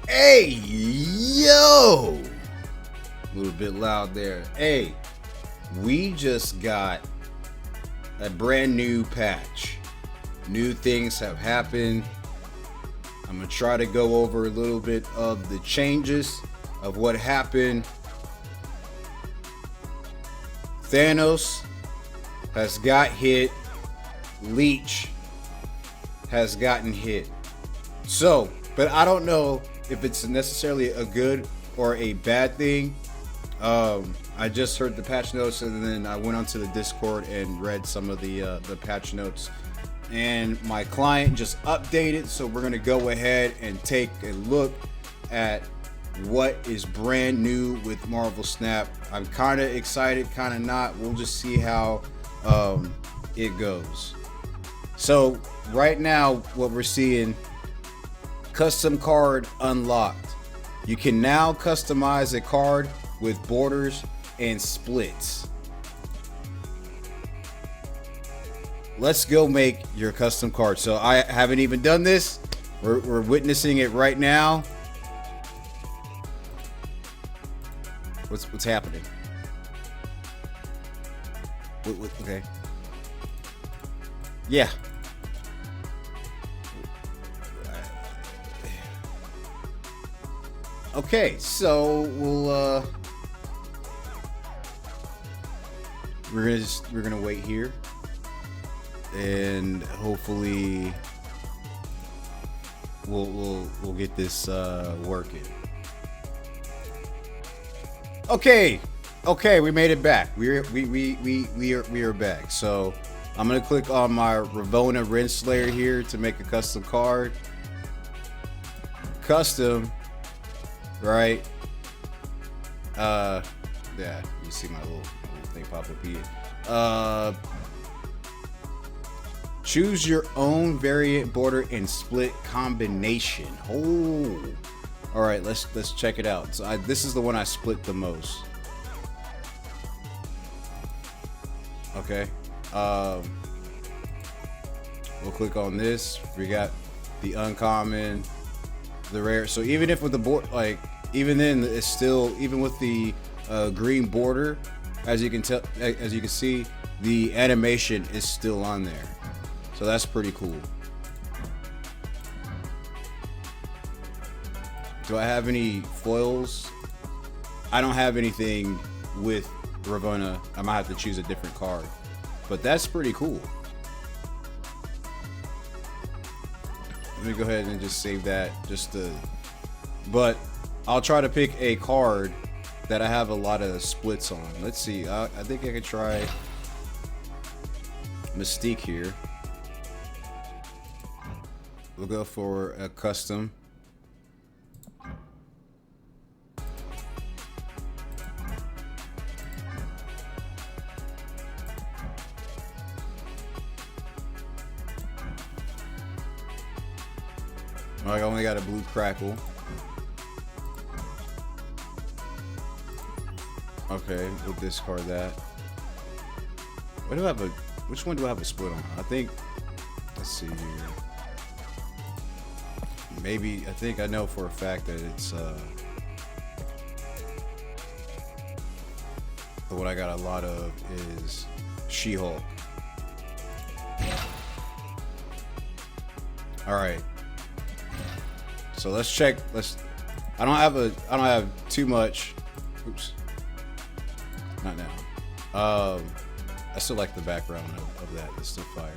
Hey, yo! A little bit loud there. Hey, we just got a brand new patch. New things have happened. I'm gonna try to go over a little bit of the changes of what happened. Thanos has got hit. Leech has gotten hit. So, but I don't know if it's necessarily a good or a bad thing. I just heard the patch notes and then I went onto the Discord and read some of the patch notes. And my client just updated, so we're gonna go ahead and take a look at what is brand new with Marvel Snap. I'm kind of excited, kind of not. We'll just see how it goes. So right now, what we're seeing, custom card unlocked. You can now customize a card with borders and splits. Let's go make your custom card. So I haven't even done this. We're witnessing it right now. What's happening? Okay. Yeah. Okay, so we're gonna wait here, and hopefully we'll get this working. Okay, we made it back. We are back. So I'm gonna click on my Ravonna Renslayer here to make a custom card. Custom, right? Yeah, you see my little thing pop up here. Choose your own variant border and split combination. Oh, all right. Let's check it out. So this is the one I split the most. Okay. We'll click on this. We got the uncommon, the rare. So even if with the board, like even then, it's still, even with the green border, as you can see, the animation is still on there. So that's pretty cool. Do I have any foils? I don't have anything with Ravonna. I might have to choose a different card, but that's pretty cool. Let me go ahead and just save that but I'll try to pick a card that I have a lot of splits on. Let's see. I think I could try Mystique here. We'll go for a custom. I only got a blue crackle. Okay, we'll discard that. What do I have which one do I have a split on? I think, let's see here. Maybe, I think I know for a fact that it's the one I got a lot of is She-Hulk. All right. So let's check. I don't have too much. Oops. Not now. I still like the background of that. It's still fire.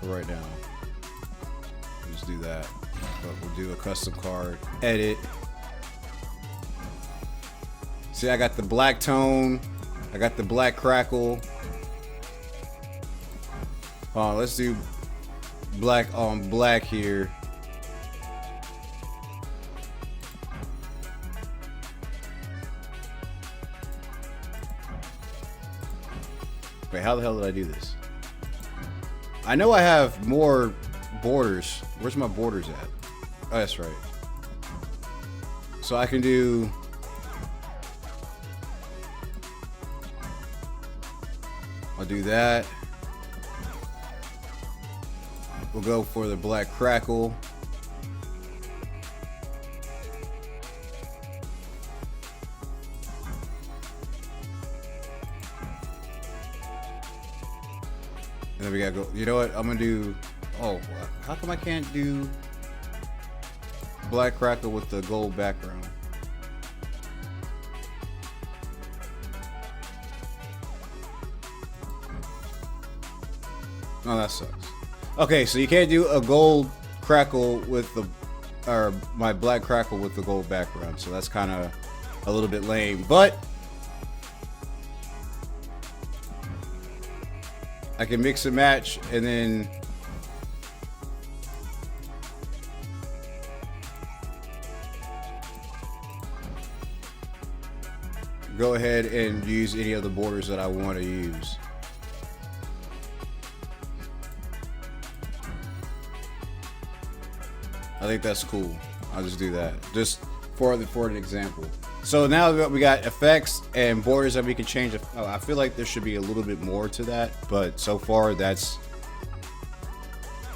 For right now, we'll just do that. But we'll do a custom card. Edit. See, I got the black tone. I got the black crackle. Let's do black on black here. Wait, how the hell did I do this? I know I have more borders. Where's my borders at? Oh, that's right. So I can do... I'll do that. we'll go for the Black Crackle. And then we gotta go. You know what? I'm gonna do. Oh, how come I can't do Black Crackle with the gold background? Oh, that sucks. Okay, so you can't do a gold crackle with the, or my Black Crackle with the gold background. So that's kind of a little bit lame, but I can mix and match and then go ahead and use any of the borders that I want to use. I think that's cool. I'll just do that just for an example. So now we got effects and borders that we can change. Oh, I feel like there should be a little bit more to that, but so far that's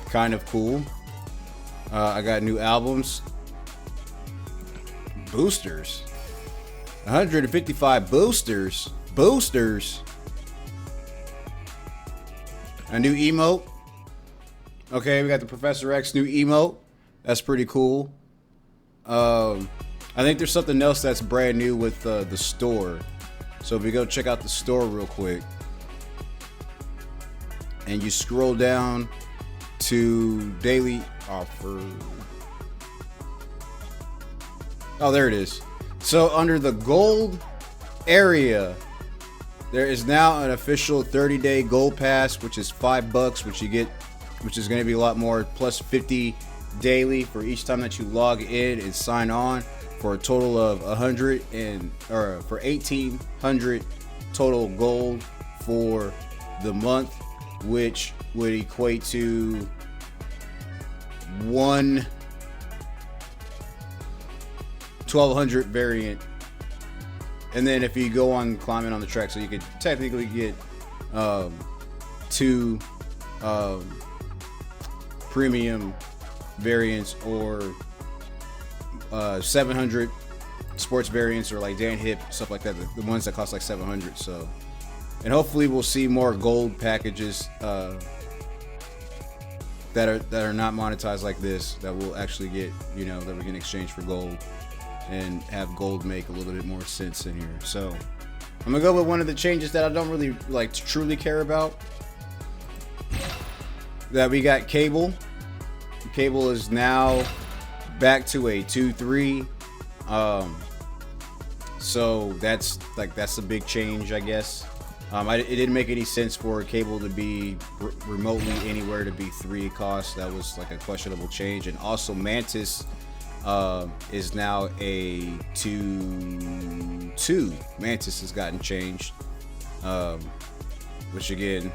kind of cool. I got new albums, boosters, 155 boosters, a new emote. Okay, we got the Professor X new emote. That's pretty cool. I think there's something else that's brand new with the store. So if we go check out the store real quick, and you scroll down to daily offer. Oh, there it is. So under the gold area, there is now an official 30-day gold pass, which is $5, which you get, which is going to be a lot more, plus 50 daily for each time that you log in and sign on, for a total of 100 and for 1,800 total gold for the month, which would equate to 1,200 variant. And then if you go on climbing on the track, so you could technically get 2 premium variants, or 700 sports variants, or like Dan Hip, stuff like that, the ones that cost like 700. So, and hopefully we'll see more gold packages that are not monetized like this, that will actually get, you know, that we can exchange for gold and have gold make a little bit more sense in here. So I'm gonna go with one of the changes that I don't really like to truly care about. That we got cable. Cable is now back to a 2-3. So that's a big change, I guess. It didn't make any sense for cable to be remotely anywhere to be 3 cost. That was like a questionable change. And also Mantis is now a 2-2. Mantis has gotten changed, which again,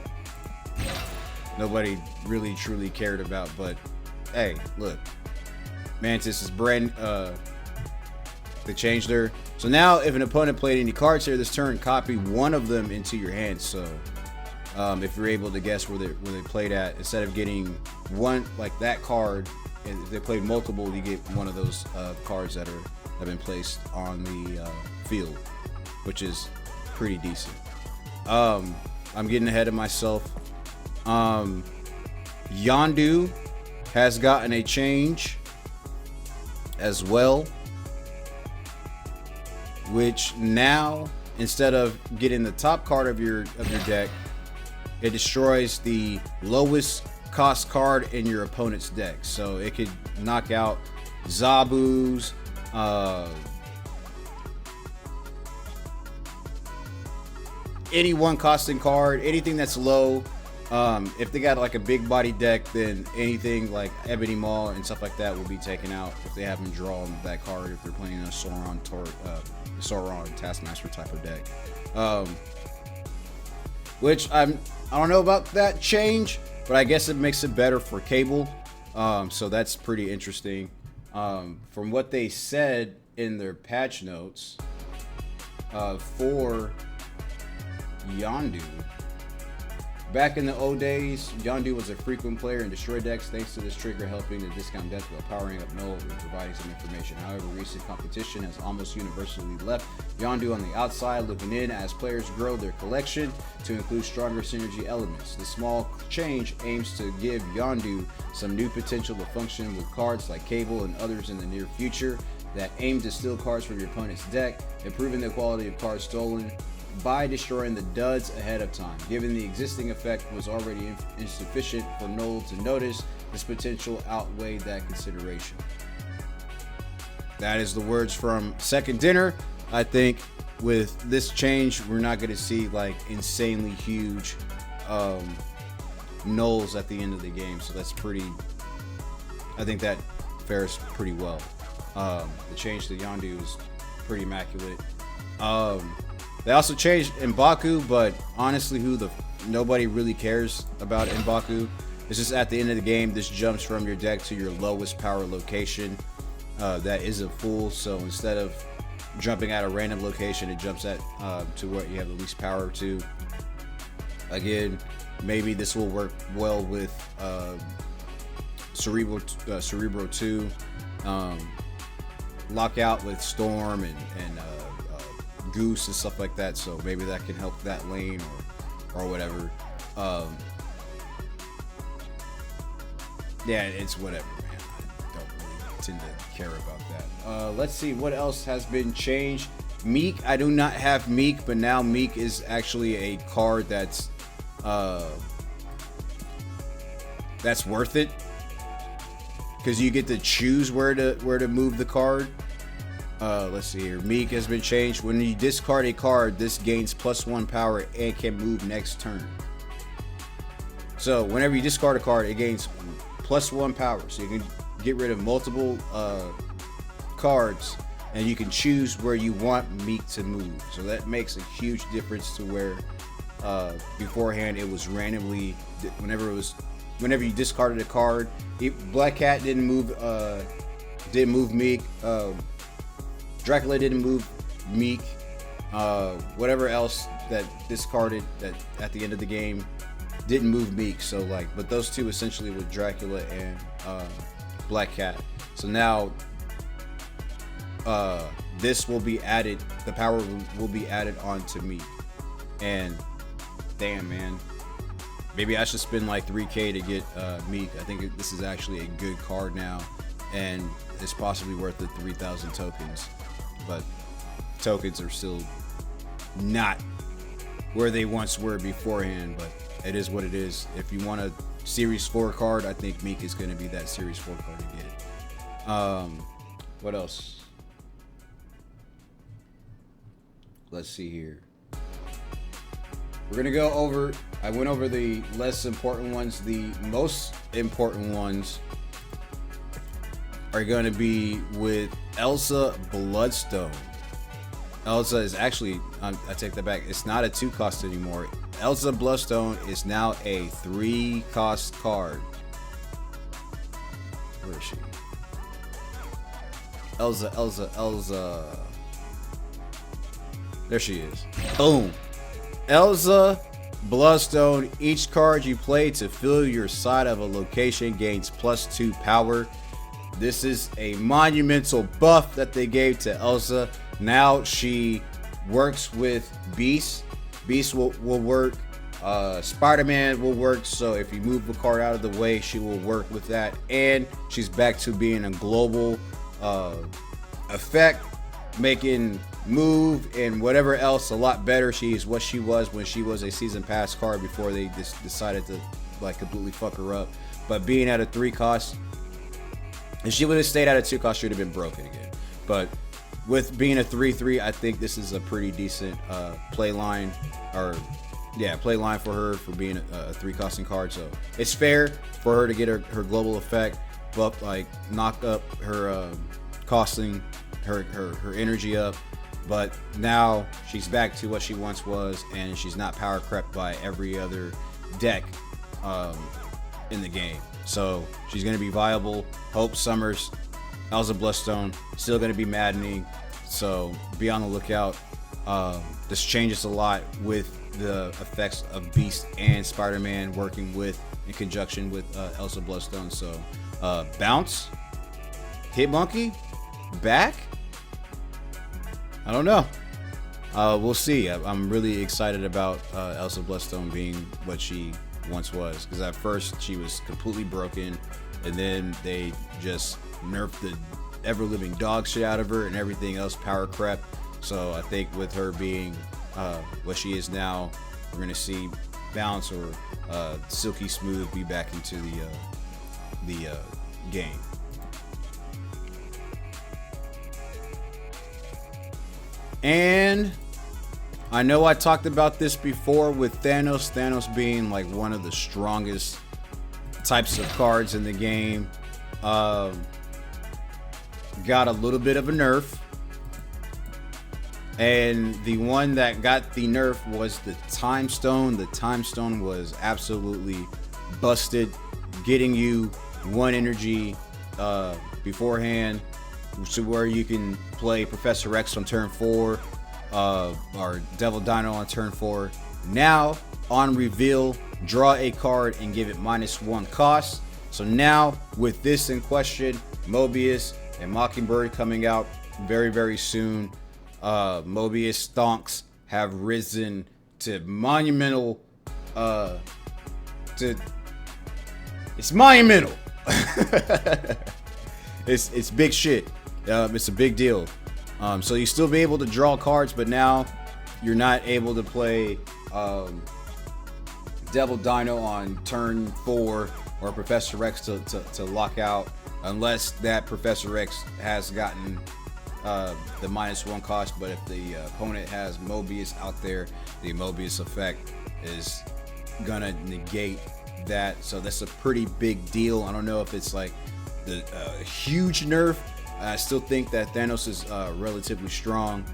nobody really truly cared about. But hey, look, Mantis is brand. They changed her. So now, if an opponent played any cards here this turn, copy one of them into your hand. So if you're able to guess where they played at, instead of getting one like that card, and if they played multiple, you get one of those cards that have been placed on the field, which is pretty decent. I'm getting ahead of myself. Yondu has gotten a change as well, which now, instead of getting the top card of your deck, it destroys the lowest cost card in your opponent's deck. So it could knock out Zabus, any one costing card, anything that's low. If they got like a big body deck, then anything like Ebony Maw and stuff like that will be taken out if they haven't drawn that card, if they're playing a Sauron Taskmaster type of deck. Which I don't know about that change, but I guess it makes it better for cable. So that's pretty interesting. From what they said in their patch notes, for Yondu, Back in the old days, Yondu was a frequent player in destroy decks thanks to this trigger helping to discount death while powering up Null and providing some information. However, recent competition has almost universally left Yondu on the outside looking in as players grow their collection to include stronger synergy elements. The small change aims to give Yondu some new potential to function with cards like Cable and others in the near future that aim to steal cards from your opponent's deck, improving the quality of cards stolen by destroying the duds ahead of time. Given the existing effect was already insufficient for Null to notice, this potential outweighed that consideration. That is the words from Second Dinner. I think with this change, we're not going to see like insanely huge nulls at the end of the game. So that's pretty, I think that fares pretty well. The change to Yondu is pretty immaculate. They also changed M'Baku, but honestly, nobody really cares about M'Baku. It's just at the end of the game, this jumps from your deck to your lowest power location. That is a full, so instead of jumping at a random location, it jumps at to what you have the least power to. Again, maybe this will work well with Cerebro 2. Lockout with Storm and Goose and stuff like that, so maybe that can help that lane or whatever. Yeah, it's whatever, man. I don't really tend to care about that. Let's see what else has been changed. Miek, I do not have Miek, but now Miek is actually a card that's worth it, because you get to choose where to move the card. Let's see here. Miek has been changed. When you discard a card, this gains +1 power and can move next turn. So whenever you discard a card, it gains +1 power. So you can get rid of multiple cards, and you can choose where you want Miek to move. So that makes a huge difference to where beforehand it was randomly. Whenever you discarded a card, Black Cat didn't move Miek. Dracula didn't move Miek. Whatever else that discarded that at the end of the game didn't move Miek. So like, but those two essentially were Dracula and Black Cat. So now this will be added. The power will be added onto Miek. And damn, man, maybe I should spend like 3K to get Miek. I think this is actually a good card now, and it's possibly worth the 3,000 tokens. But tokens are still not where they once were beforehand, but it is what it is. If you want a Series 4 card, I think Miek is going to be that Series 4 card to get. What else? Let's see here. We're going to go over, I went over the less important ones. The most important ones are going to be with Elsa Bloodstone. Elsa is actually, I take that back, it's not a 2-cost anymore. Elsa Bloodstone is now a 3-cost card. Where is she? Elsa. There she is. Boom. Elsa Bloodstone. Each card you play to fill your side of a location gains +2 power. This is a monumental buff that they gave to Elsa. Now she works with Beast. Beast will work. Spider-Man will work. So if you move the card out of the way, she will work with that. And she's back to being a global effect, making move and whatever else a lot better. She is what she was when she was a season pass card before they just decided to like completely fuck her up. But being at a 3-cost, if she would have stayed at a 2-cost, she would have been broken again. But with being a 3/3, I think this is a pretty decent play line for her for being a 3-costing card. So it's fair for her to get her global effect, but like knock up her costing, her energy up. But now she's back to what she once was, and she's not power crept by every other deck in the game. So she's going to be viable. Hope Summers, Elsa Bloodstone, still going to be maddening. So be on the lookout. This changes a lot with the effects of Beast and Spider-Man working with in conjunction with Elsa Bloodstone. So bounce, hit monkey, back. I don't know. We'll see. I'm really excited about Elsa Bloodstone being what she once was, because at first she was completely broken, and then they just nerfed the ever-living dog shit out of her, and everything else power crept. So I think with her being what she is now, we're gonna see bounce or silky smooth be back into the game. And I know I talked about this before with Thanos. Thanos being like one of the strongest types of cards in the game. Got a little bit of a nerf. And the one that got the nerf was the Time Stone. The Time Stone was absolutely busted, getting you 1 energy beforehand, to where you can play Professor X on turn 4 or Devil Dino on turn 4. Now, on reveal, draw a card and give it -1 cost. So now, with this in question, Mobius and Mockingbird coming out very, very soon, Mobius stonks have risen to monumental, it's monumental. It's big shit. It's a big deal. So you still be able to draw cards, but now you're not able to play Devil Dino on turn 4 or Professor X to lock out, unless that Professor X has gotten the -1 cost. But if the opponent has Mobius out there, the Mobius effect is gonna negate that. So that's a pretty big deal. I don't know if it's like the huge nerf. I still think that Thanos is relatively strong.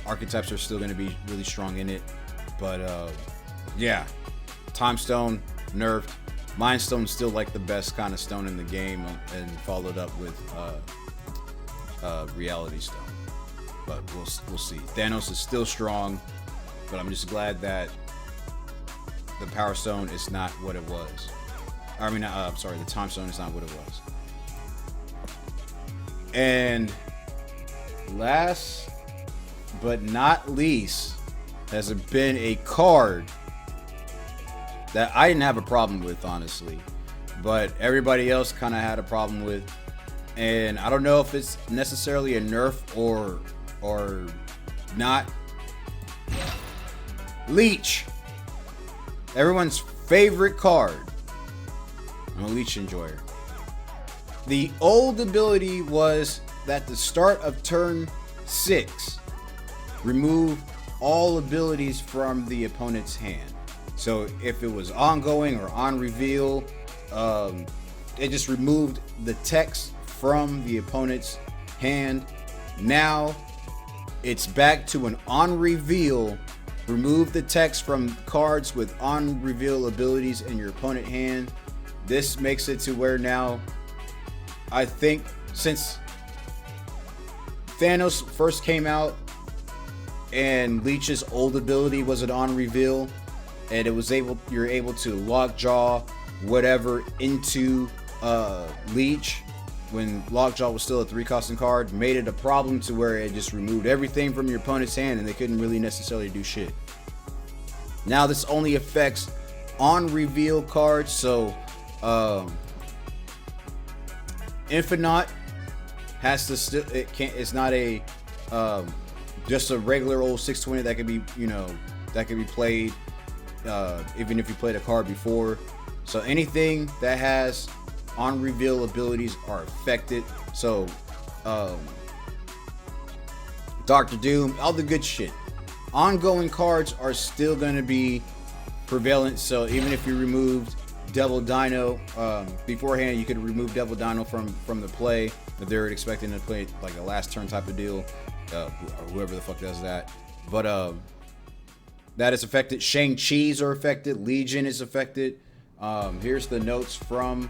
Archetypes are still going to be really strong in it. But yeah, Time Stone nerfed. Mind Stone still like the best kind of stone in the game, and followed up with Reality Stone. But we'll see. Thanos is still strong, but I'm just glad that the Power Stone is not what it was. I mean, I'm sorry, the Time Stone is not what it was. And last but not least, has been a card that I didn't have a problem with, honestly, but everybody else kind of had a problem with. And I don't know if it's necessarily a nerf or not. Leech, everyone's favorite card. I'm a Leech enjoyer. The old ability was that the start of turn 6, remove all abilities from the opponent's hand. So if it was ongoing or on reveal, it just removed the text from the opponent's hand. Now it's back to an on reveal. Remove the text from cards with on reveal abilities in your opponent hand. This makes it to where now, I think since Thanos first came out and Leech's old ability was an on reveal, and you're able to lockjaw whatever into Leech when lockjaw was still a 3-costing card, made it a problem to where it just removed everything from your opponent's hand and they couldn't really necessarily do shit. Now this only affects on reveal cards, so Infinite has to still, it's not a just a regular old 620 that could be, that could be played even if you played a card before. So anything that has on reveal abilities are affected. So Dr. Doom, all the good shit. Ongoing cards are still going to be prevalent. So even if you removed Devil Dino beforehand, you could remove Devil Dino from the play if they're expecting to play like a last turn type of deal, or whoever the fuck does that. But that is affected. Shang-Chi's are affected. Legion is affected. Here's the notes from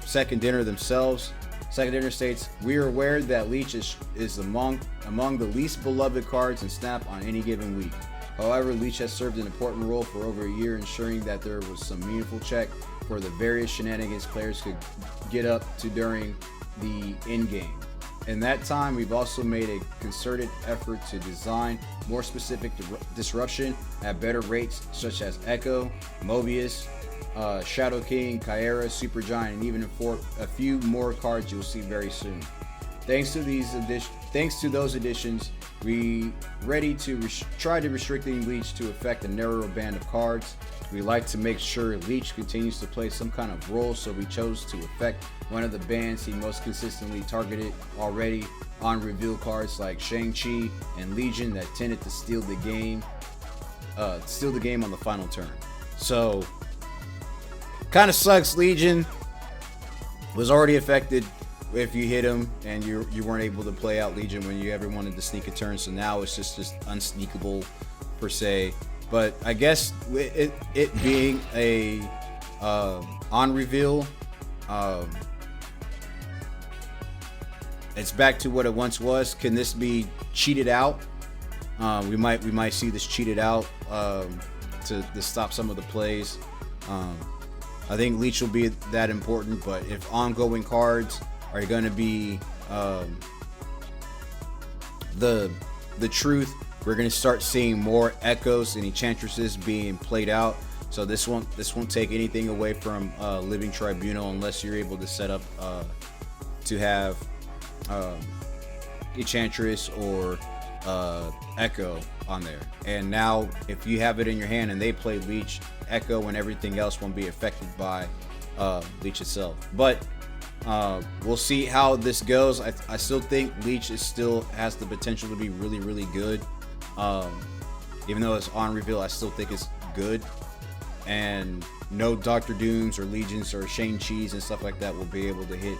Second Dinner themselves. Second Dinner states, "We are aware that Leech is among the least beloved cards in Snap on any given week. However, Leech has served an important role for over a year, ensuring that there was some meaningful check for the various shenanigans players could get up to during the end game. In that time, we've also made a concerted effort to design more specific disruption at better rates, such as Echo, Mobius, Shadow King, Kyra, Supergiant, and even a few more cards you'll see very soon. Thanks to those additions, we ready to try to restricting Leech to affect a narrower band of cards. We like to make sure Leech continues to play some kind of role, so we chose to affect one of the bands he most consistently targeted already on reveal cards like Shang-Chi and Legion that tended to steal the game on the final turn. So kind of sucks. Legion was already affected if you hit him and you weren't able to play out Legion when you ever wanted to sneak a turn. So now it's just unsneakable per se. But I guess it being a on reveal, it's back to what it once was. Can this be cheated out? We might see this cheated out to stop some of the plays. I think Leech will be that important, but if ongoing cards are going to be the truth, we're going to start seeing more echoes and enchantresses being played out. So this won't take anything away from Living Tribunal unless you're able to set up to have Enchantress or Echo on there. And now if you have it in your hand and they play Leech, Echo and everything else won't be affected by Leech itself. But we'll see how this goes. I still think Leech still has the potential to be really, really good. Even though it's on reveal, I still think it's good. And no Doctor Dooms or Legions or Shang-Chi's and stuff like that will be able to hit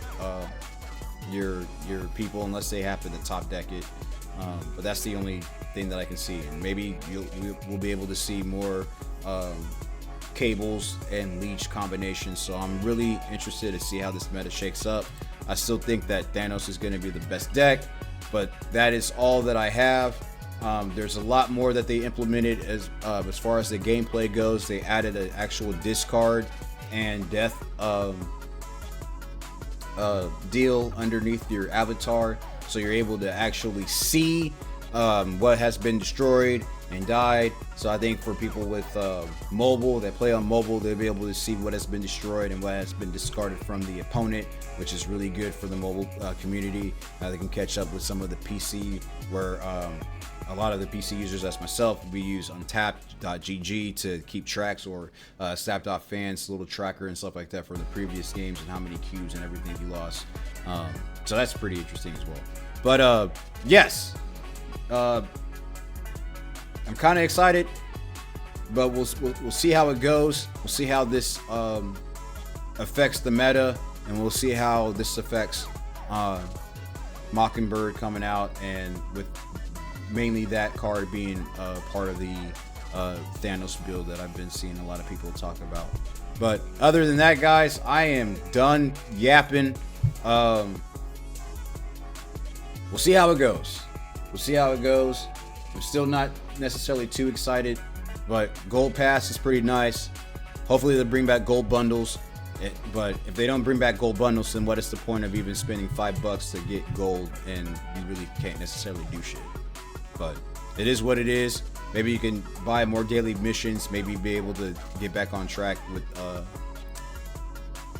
your people unless they happen to top deck it. But that's the only thing that I can see. And maybe we'll be able to see more Cables and Leech combinations. So I'm really interested to see how this meta shakes up. I still think that Thanos is going to be the best deck, but that is all that I have. There's a lot more that they implemented as far as the gameplay goes. They added an actual discard and death deal underneath your avatar, so you're able to actually see what has been destroyed and died. So I think for people with mobile that play on mobile, they'll be able to see what has been destroyed and what has been discarded from the opponent, which is really good for the mobile community. They can catch up with some of the PC where a lot of the PC users, as myself, we use Untapped.gg to keep tracks, or Snap.fans little tracker and stuff like that for the previous games and how many cubes and everything you lost. So that's pretty interesting as well. But yes, I'm kind of excited, but we'll see how it goes. We'll see how this affects the meta, and we'll see how this affects Mockingbird coming out, and with mainly that card being part of the Thanos build that I've been seeing a lot of people talk about. But other than that, guys, I am done yapping. We'll see how it goes. We'll see how it goes. I'm still not necessarily too excited, but Gold Pass is pretty nice. Hopefully they'll bring back gold bundles. But if they don't bring back gold bundles, then what is the point of even spending $5 to get gold and you really can't necessarily do shit? But it is what it is. Maybe you can buy more daily missions, maybe be able to get back on track with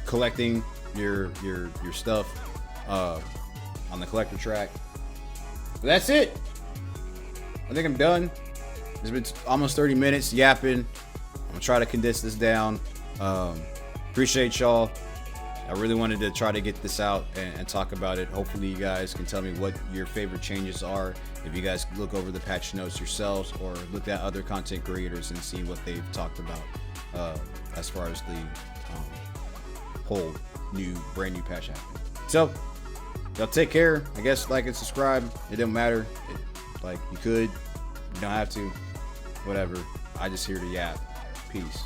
collecting your stuff on the collector track. But that's it. I think I'm done. It's been almost 30 minutes yapping. I'm gonna try to condense this down. Appreciate y'all. I really wanted to try to get this out and talk about it. Hopefully you guys can tell me what your favorite changes are. If you guys look over the patch notes yourselves or look at other content creators and see what they've talked about as far as the whole brand new patch happening. So y'all take care. I guess like and subscribe. It don't matter. Like you could, you don't have to. Whatever. I just here to yap. Peace.